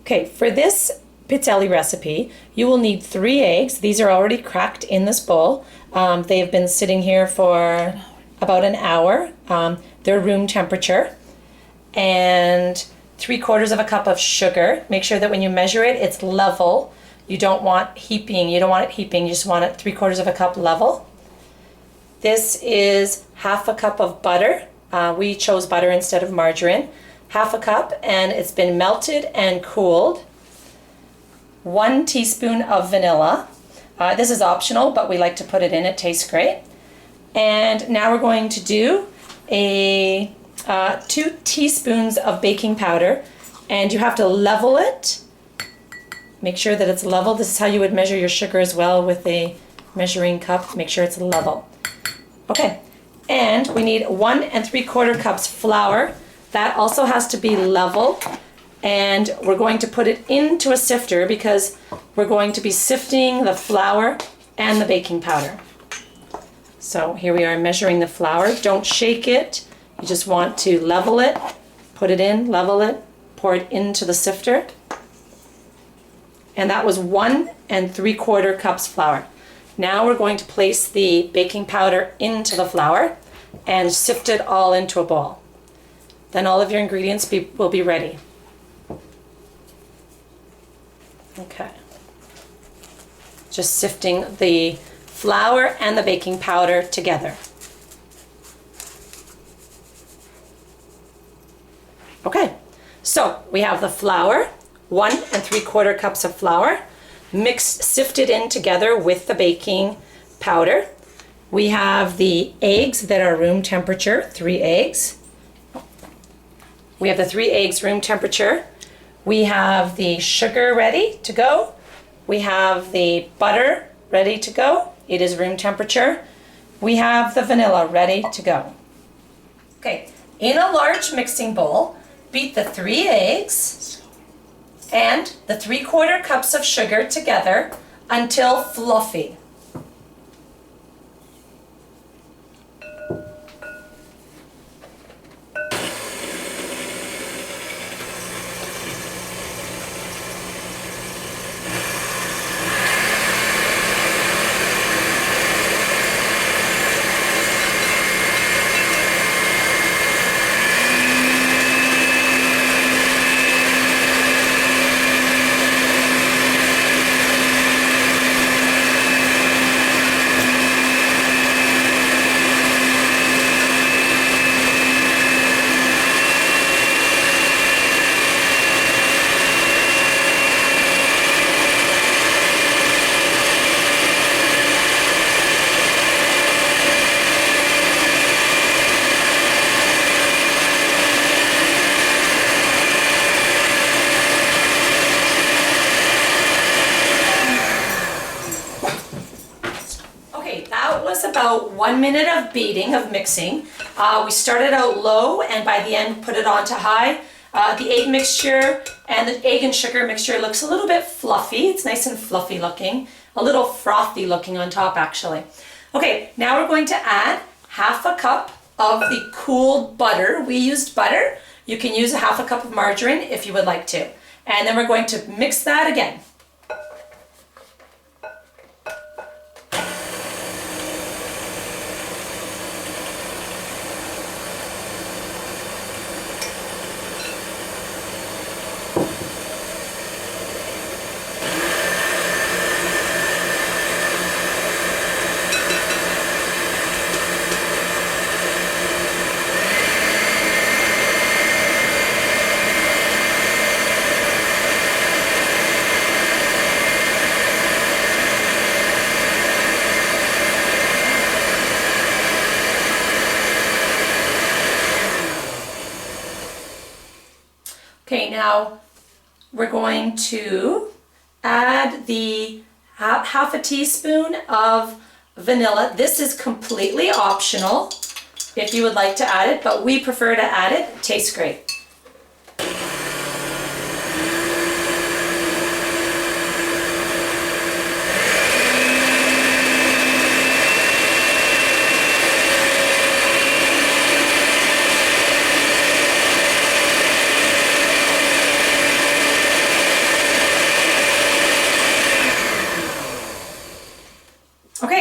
Okay, for this Pizzelle recipe, you will need 3 eggs. These are already cracked in this bowl. They have been sitting here for about an hour. They're room temperature. And 3/4 of a cup of sugar. Make sure that when you measure it, it's level. You don't want heaping. You don't want it heaping. You just want it 3/4 of a cup level. This is 1/2 a cup of butter. We chose butter instead of margarine. 1/2 a cup, and it's been melted and cooled. 1 teaspoon of vanilla. This is optional, but we like to put it in. It tastes great. And now we're going to do 2 teaspoons of baking powder, and you have to level it. Make sure that it's level. This is how you would measure your sugar as well, with a measuring cup. Make sure it's level. Okay, and we need 1 3/4 cups flour. That also has to be level, and we're going to put it into a sifter because we're going to be sifting the flour and the baking powder. So here we are measuring the flour. Don't shake it. You just want to level it, put it in, level it, pour it into the sifter. And that was 1 3/4 cups flour. Now we're going to place the baking powder into the flour and sift it all into a bowl. Then all of your ingredients will be ready. Okay. Just sifting the flour and the baking powder together. Okay, so we have the flour, 1 3/4 cups of flour, mixed, sifted in together with the baking powder. We have the eggs that are room temperature, 3 eggs. We have the 3 eggs room temperature. We have the sugar ready to go. We have the butter ready to go. It is room temperature. We have the vanilla ready to go. Okay, in a large mixing bowl, beat the 3 eggs and the 3/4 cups of sugar together until fluffy. About 1 minute of beating, of mixing. We started out low and by the end put it on to high. The egg mixture and the egg and sugar mixture looks a little bit fluffy. It's nice and fluffy looking, a little frothy looking on top actually. Okay, now we're going to add 1/2 a cup of the cooled butter. We used butter. You can use 1/2 a cup of margarine if you would like to. And then we're going to mix that again. Okay, now we're going to add the 1/2 teaspoon of vanilla. This is completely optional if you would like to add it, but we prefer to add it. It tastes great.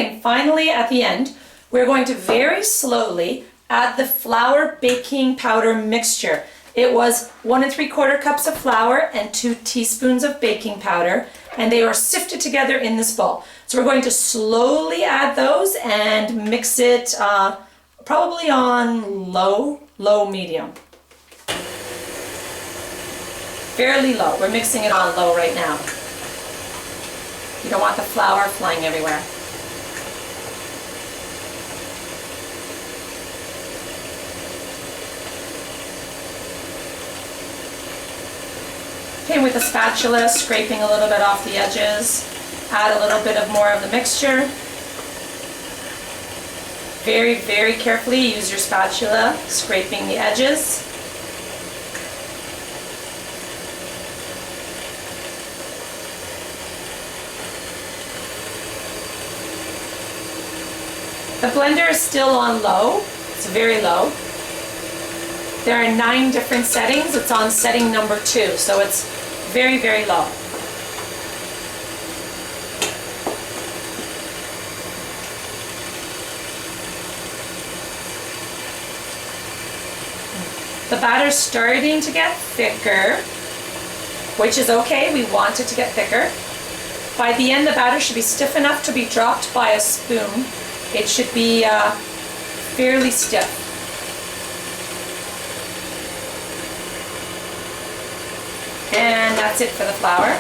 Okay, and finally at the end, we're going to very slowly add the flour baking powder mixture. It was 1 3/4 cups of flour and 2 teaspoons of baking powder, and they are sifted together in this bowl. So we're going to slowly add those and mix it probably on low, medium. Fairly low. We're mixing it on low right now. You don't want the flour flying everywhere. Okay, with the spatula, scraping a little bit off the edges, add a little bit of more of the mixture. Very, very carefully use your spatula, scraping the edges. The blender is still on low. It's very low. There are 9 different settings. It's on setting number 2, so it's very, very low. The batter's starting to get thicker, which is okay. We want it to get thicker. By the end, the batter should be stiff enough to be dropped by a spoon. It should be fairly stiff. And that's it for the flour.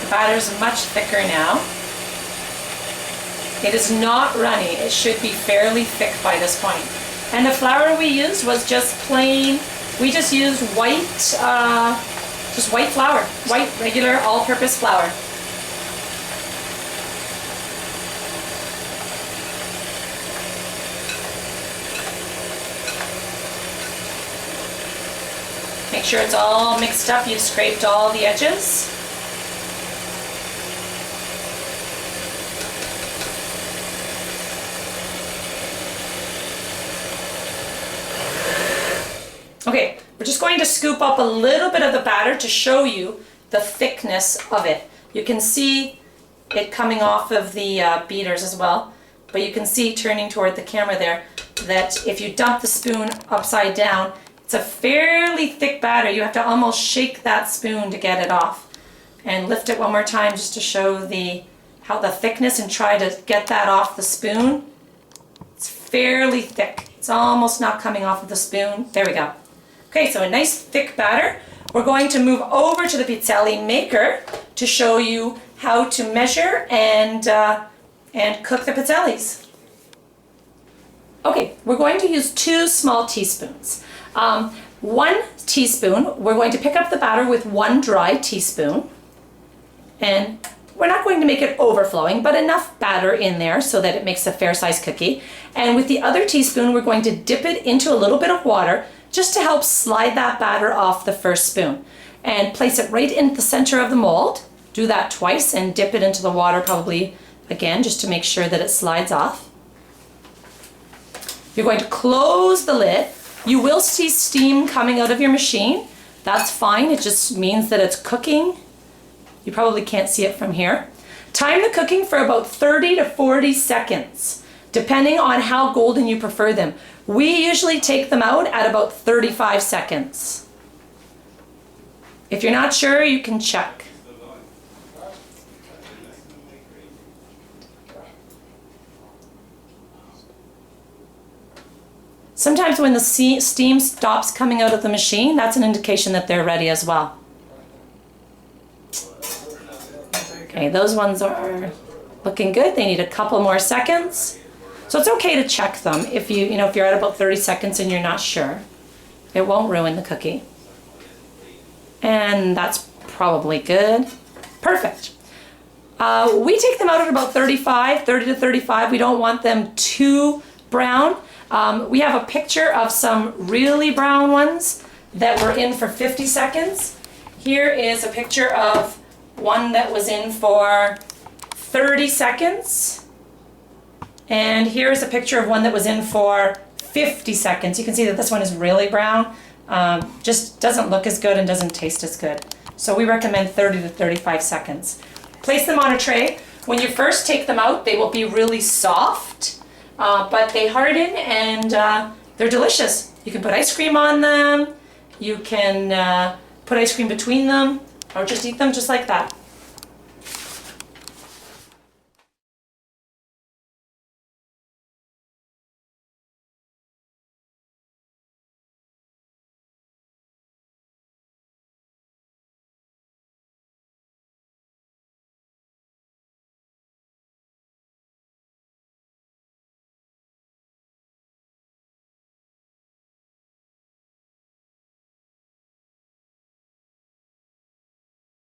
The batter is much thicker now. It is not runny. It should be fairly thick by this point. And the flour we used was just plain, we just used white flour, white regular all-purpose flour. Make sure it's all mixed up. You've scraped all the edges. Okay, we're just going to scoop up a little bit of the batter to show you the thickness of it. You can see it coming off of the beaters as well, but you can see turning toward the camera there that if you dump the spoon upside down, it's a fairly thick batter. You have to almost shake that spoon to get it off. And lift it one more time just to show how the thickness, and try to get that off the spoon. It's fairly thick. It's almost not coming off of the spoon. There we go. Okay, so a nice thick batter. We're going to move over to the Pizzelle maker to show you how to measure and cook the pizzelles. Okay, we're going to use 2 small teaspoons. 1 teaspoon, we're going to pick up the batter with 1 dry teaspoon. And we're not going to make it overflowing, but enough batter in there so that it makes a fair size cookie. And with the other teaspoon, we're going to dip it into a little bit of water just to help slide that batter off the first spoon. And place it right in the center of the mold. Do that twice and dip it into the water probably again just to make sure that it slides off. You're going to close the lid. You will see steam coming out of your machine. That's fine. It just means that it's cooking. You probably can't see it from here. Time the cooking for about 30 to 40 seconds, depending on how golden you prefer them. We usually take them out at about 35 seconds. If you're not sure, you can check. Sometimes when the steam stops coming out of the machine, that's an indication that they're ready as well. Okay, those ones are looking good. They need a couple more seconds. So it's okay to check them if if you're at about 30 seconds and you're not sure. It won't ruin the cookie. And that's probably good. Perfect. We take them out at about 30 to 35. We don't want them too brown. We have a picture of some really brown ones that were in for 50 seconds. Here is a picture of one that was in for 30 seconds. And here's a picture of one that was in for 50 seconds. You can see that this one is really brown. Just doesn't look as good and doesn't taste as good. So we recommend 30 to 35 seconds. Place them on a tray. When you first take them out, they will be really soft, but they harden and they're delicious. You can put ice cream on them. You can put ice cream between them or just eat them just like that.